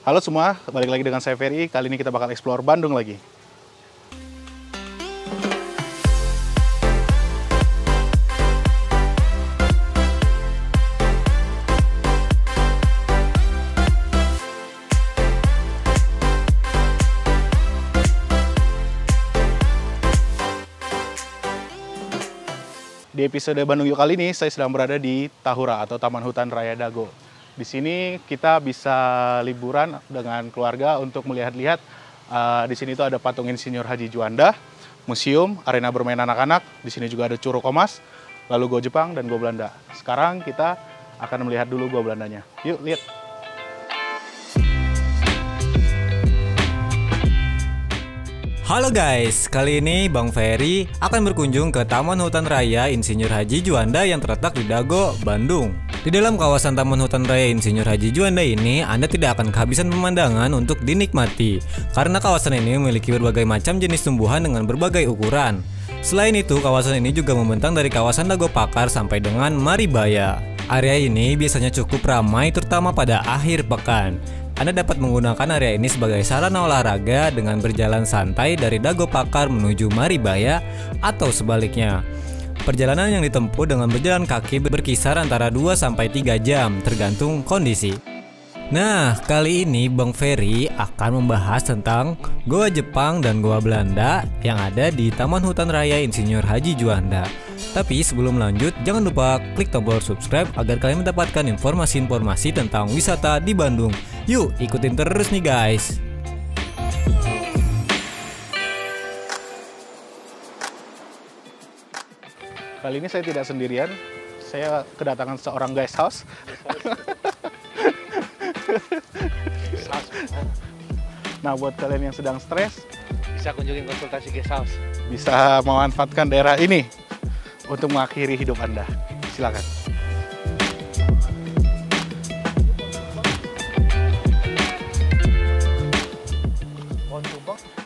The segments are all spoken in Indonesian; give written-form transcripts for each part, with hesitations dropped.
Halo semua, balik lagi dengan saya Ferry. Kali ini kita bakal explore Bandung lagi. Di episode Bandung Yuk kali ini, saya sedang berada di Tahura atau Taman Hutan Raya Dago. Di sini kita bisa liburan dengan keluarga untuk melihat-lihat. Di sini tuh ada patung Insinyur Haji Juanda, museum, arena bermain anak-anak. Di sini juga ada Curug Omas, lalu Go Jepang dan Go Belanda. Sekarang kita akan melihat dulu Go Belandanya. Yuk lihat. Halo guys, kali ini Bang Ferry akan berkunjung ke Taman Hutan Raya Insinyur Haji Juanda yang terletak di Dago, Bandung. Di dalam kawasan Taman Hutan Raya Insinyur Haji Juanda ini, Anda tidak akan kehabisan pemandangan untuk dinikmati, karena kawasan ini memiliki berbagai macam jenis tumbuhan dengan berbagai ukuran. Selain itu, kawasan ini juga membentang dari kawasan Dago Pakar sampai dengan Maribaya. Area ini biasanya cukup ramai terutama pada akhir pekan. Anda dapat menggunakan area ini sebagai sarana olahraga dengan berjalan santai dari Dago Pakar menuju Maribaya atau sebaliknya. Perjalanan yang ditempuh dengan berjalan kaki berkisar antara 2-3 jam tergantung kondisi. Nah, kali ini Bang Ferry akan membahas tentang Goa Jepang dan Goa Belanda yang ada di Taman Hutan Raya Insinyur Haji Juanda. Tapi sebelum lanjut, jangan lupa klik tombol subscribe agar kalian mendapatkan informasi-informasi tentang wisata di Bandung. Yuk, ikutin terus nih guys. Kali ini saya tidak sendirian, saya kedatangan seorang guest house. Nah, buat kalian yang sedang stres, bisa kunjungi konsultasi guest house. Bisa memanfaatkan daerah ini untuk mengakhiri hidup Anda. Silakan.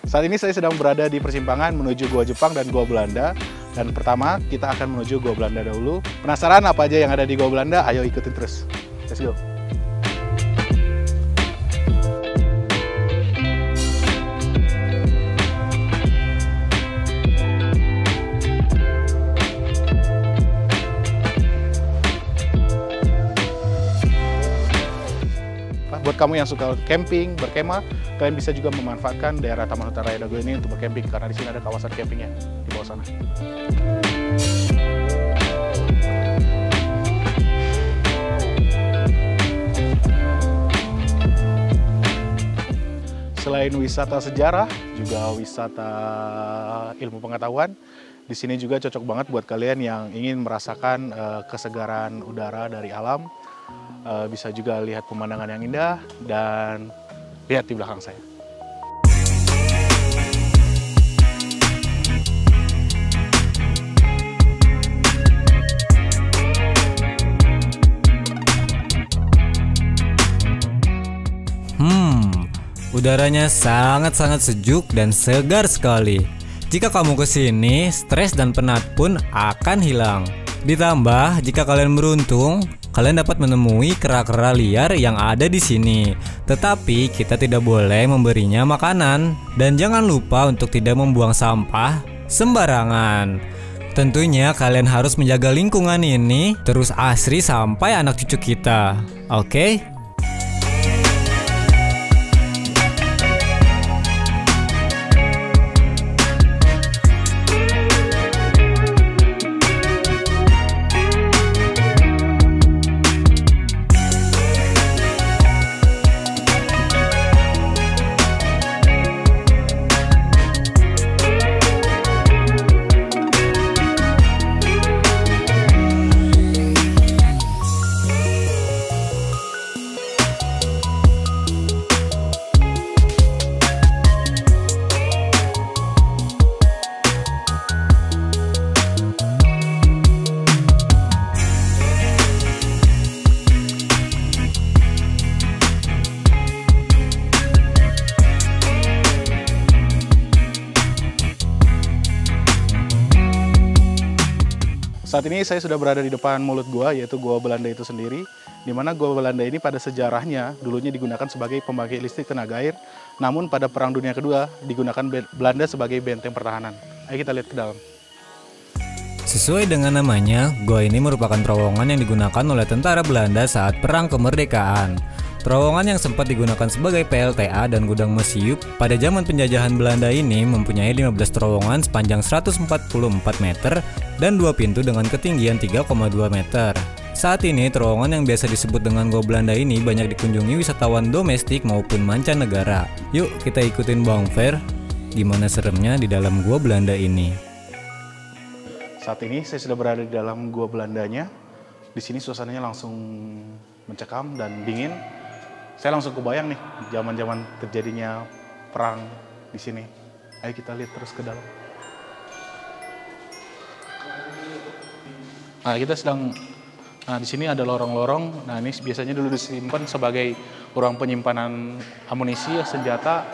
Saat ini saya sedang berada di persimpangan menuju Goa Jepang dan Goa Belanda. Dan pertama, kita akan menuju Goa Belanda dahulu. Penasaran apa aja yang ada di Goa Belanda? Ayo ikutin terus. Let's go. Buat kamu yang suka camping, berkemah, kalian bisa juga memanfaatkan daerah Taman Hutan Raya Dago ini untuk bercamping karena di sini ada kawasan campingnya di bawah sana. Selain wisata sejarah, juga wisata ilmu pengetahuan, di sini juga cocok banget buat kalian yang ingin merasakan kesegaran udara dari alam. Bisa juga lihat pemandangan yang indah dan lihat di belakang saya. Udaranya sangat-sangat sejuk dan segar sekali. Jika kamu kesini, stres dan penat pun akan hilang. Ditambah, jika kalian beruntung, kalian dapat menemui kera-kera liar yang ada di sini. Tetapi kita tidak boleh memberinya makanan. Dan jangan lupa untuk tidak membuang sampah sembarangan. Tentunya kalian harus menjaga lingkungan ini terus asri sampai anak cucu kita. Oke? Saat ini saya sudah berada di depan mulut gua, yaitu Gua Belanda itu sendiri, di mana Gua Belanda ini pada sejarahnya dulunya digunakan sebagai pembangkit listrik tenaga air, namun pada Perang Dunia Kedua digunakan Belanda sebagai benteng pertahanan. Ayo kita lihat ke dalam. Sesuai dengan namanya, gua ini merupakan terowongan yang digunakan oleh tentara Belanda saat Perang Kemerdekaan. Terowongan yang sempat digunakan sebagai PLTA dan gudang mesiup pada zaman penjajahan Belanda ini mempunyai 15 terowongan sepanjang 144 meter dan 2 pintu dengan ketinggian 3,2 meter. Saat ini terowongan yang biasa disebut dengan Gua Belanda ini banyak dikunjungi wisatawan domestik maupun mancanegara. Yuk kita ikutin Bang Fer, gimana seremnya di dalam Gua Belanda ini. Saat ini saya sudah berada di dalam Gua Belandanya. Di sini suasananya langsung mencekam dan dingin. Saya langsung kebayang nih zaman-zaman terjadinya perang di sini. Ayo kita lihat terus ke dalam. Nah, di sini ada lorong-lorong. Nah, ini biasanya dulu disimpan sebagai ruang penyimpanan amunisi, senjata.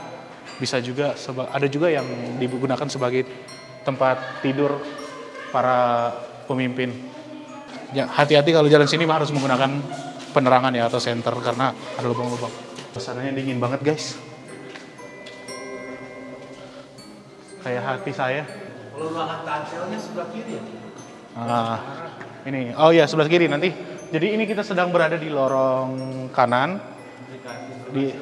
Bisa juga ada juga yang digunakan sebagai tempat tidur para pemimpin. Ya, hati-hati kalau jalan sini harus menggunakan penerangan ya atau senter karena ada lubang-lubang. Suasananya dingin banget guys. Kayak hati saya. Kalau ruangan kanselnya sebelah kiri ya? Ini, oh ya sebelah kiri nanti. Jadi ini kita sedang berada di lorong kanan. Di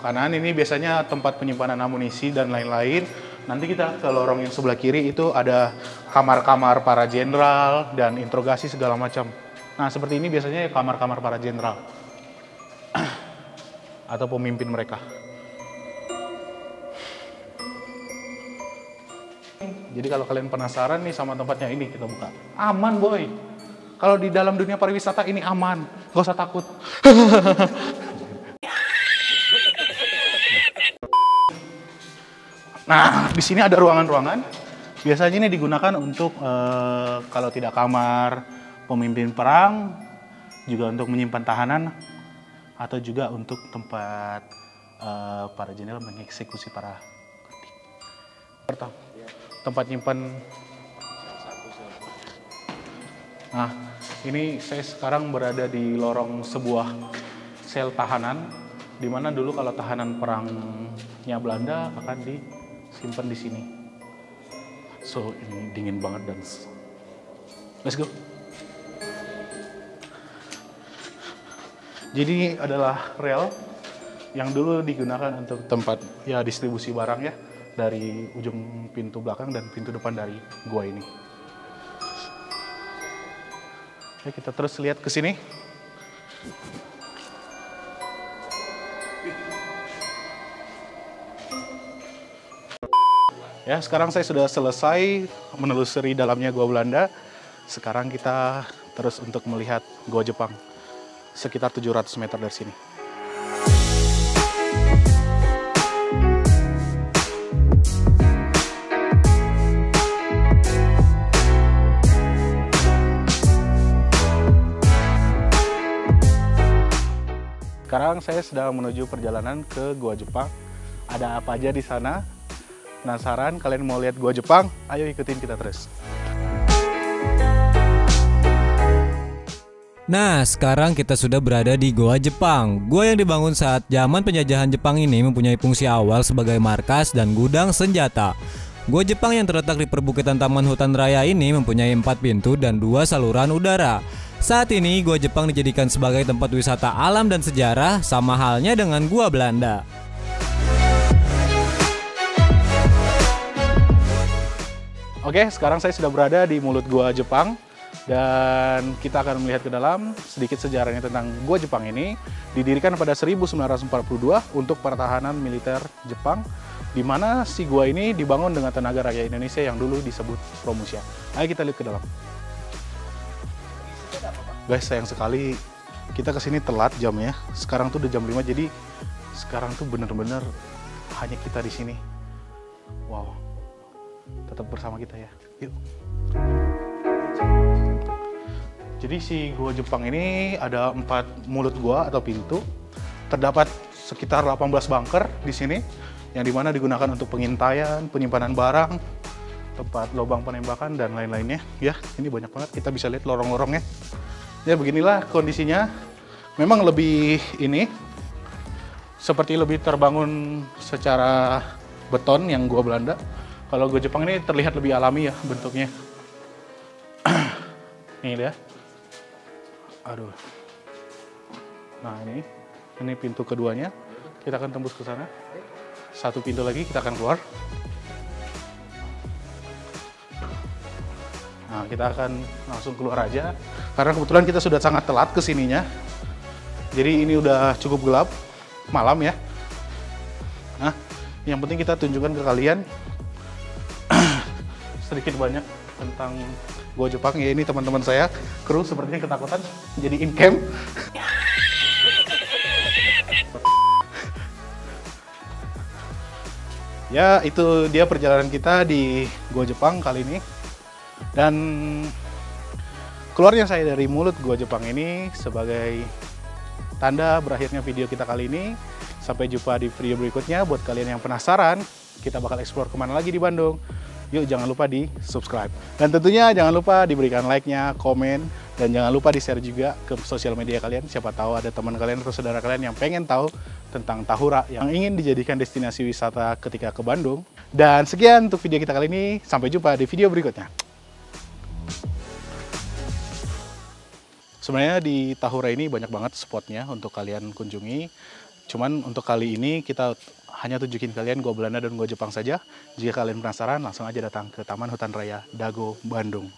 kanan ini biasanya tempat penyimpanan amunisi dan lain-lain. Nanti kita ke lorong yang sebelah kiri itu ada kamar-kamar para jenderal dan interogasi segala macam. Nah, seperti ini biasanya kamar-kamar para jenderal atau pemimpin mereka. Jadi kalau kalian penasaran nih sama tempatnya ini, kita buka. Aman boy. Kalau di dalam dunia pariwisata ini aman, gak usah takut. Nah, di sini ada ruangan-ruangan. Biasanya ini digunakan untuk kalau tidak kamar pemimpin perang, juga untuk menyimpan tahanan, atau juga untuk tempat para jenderal mengeksekusi para tempat nyimpan. Nah, ini saya sekarang berada di lorong sebuah sel tahanan, di mana dulu kalau tahanan perangnya Belanda akan disimpan di sini. So, ini dingin banget dan let's go. Jadi adalah rel yang dulu digunakan untuk tempat ya distribusi barang ya dari ujung pintu belakang dan pintu depan dari gua ini. Oke, kita terus lihat ke sini. Ya, sekarang saya sudah selesai menelusuri dalamnya Gua Belanda. Sekarang kita terus untuk melihat Gua Jepang. Sekitar 700 meter dari sini. Sekarang saya sedang menuju perjalanan ke Gua Jepang. Ada apa aja di sana? Penasaran? Kalian mau lihat Gua Jepang? Ayo ikutin kita terus. Nah, sekarang kita sudah berada di Goa Jepang. Gua yang dibangun saat zaman penjajahan Jepang ini mempunyai fungsi awal sebagai markas dan gudang senjata. Gua Jepang yang terletak di perbukitan Taman Hutan Raya ini mempunyai 4 pintu dan 2 saluran udara. Saat ini Gua Jepang dijadikan sebagai tempat wisata alam dan sejarah, sama halnya dengan Gua Belanda. Oke, sekarang saya sudah berada di mulut Gua Jepang. Dan kita akan melihat ke dalam sedikit sejarahnya tentang Gua Jepang ini. Didirikan pada 1942 untuk pertahanan militer Jepang, di mana si gua ini dibangun dengan tenaga rakyat Indonesia yang dulu disebut Promusia. Ayo kita lihat ke dalam. Guys, sayang sekali kita kesini telat jamnya. Sekarang tuh udah jam 5, jadi sekarang tuh bener-bener hanya kita di sini. Wow, tetap bersama kita ya. Yuk. Jadi si Gua Jepang ini ada 4 mulut gua atau pintu. Terdapat sekitar 18 bunker di sini, yang dimana digunakan untuk pengintaian, penyimpanan barang, tempat lubang penembakan dan lain-lainnya. Ya, ini banyak banget, kita bisa lihat lorong-lorongnya. Ya, beginilah kondisinya. Memang lebih ini, seperti lebih terbangun secara beton yang gua Belanda. Kalau gua Jepang ini terlihat lebih alami ya bentuknya. Nih dia. Aduh. Nah ini pintu keduanya. Kita akan tembus ke sana. Satu pintu lagi kita akan keluar. Nah, kita akan langsung keluar aja. Karena kebetulan kita sudah sangat telat ke sininya. Jadi ini udah cukup gelap, malam ya. Nah, yang penting kita tunjukkan ke kalian sedikit banyak tentang Gua Jepang. Ya, ini teman-teman saya, kru sepertinya ketakutan jadi in camp. Ya, itu dia perjalanan kita di Gua Jepang kali ini. Dan keluarnya saya dari mulut Gua Jepang ini sebagai tanda berakhirnya video kita kali ini. Sampai jumpa di video berikutnya. Buat kalian yang penasaran, kita bakal explore kemana lagi di Bandung. Yuk, jangan lupa di subscribe. Dan tentunya jangan lupa diberikan like-nya, komen, dan jangan lupa di-share juga ke sosial media kalian. Siapa tahu ada teman kalian atau saudara kalian yang pengen tahu tentang Tahura, yang ingin dijadikan destinasi wisata ketika ke Bandung. Dan sekian untuk video kita kali ini. Sampai jumpa di video berikutnya. Sebenarnya di Tahura ini banyak banget spotnya untuk kalian kunjungi. Cuman untuk kali ini kita hanya tunjukin kalian Gua Belanda dan Gua Jepang saja. Jika kalian penasaran, langsung aja datang ke Taman Hutan Raya Dago, Bandung.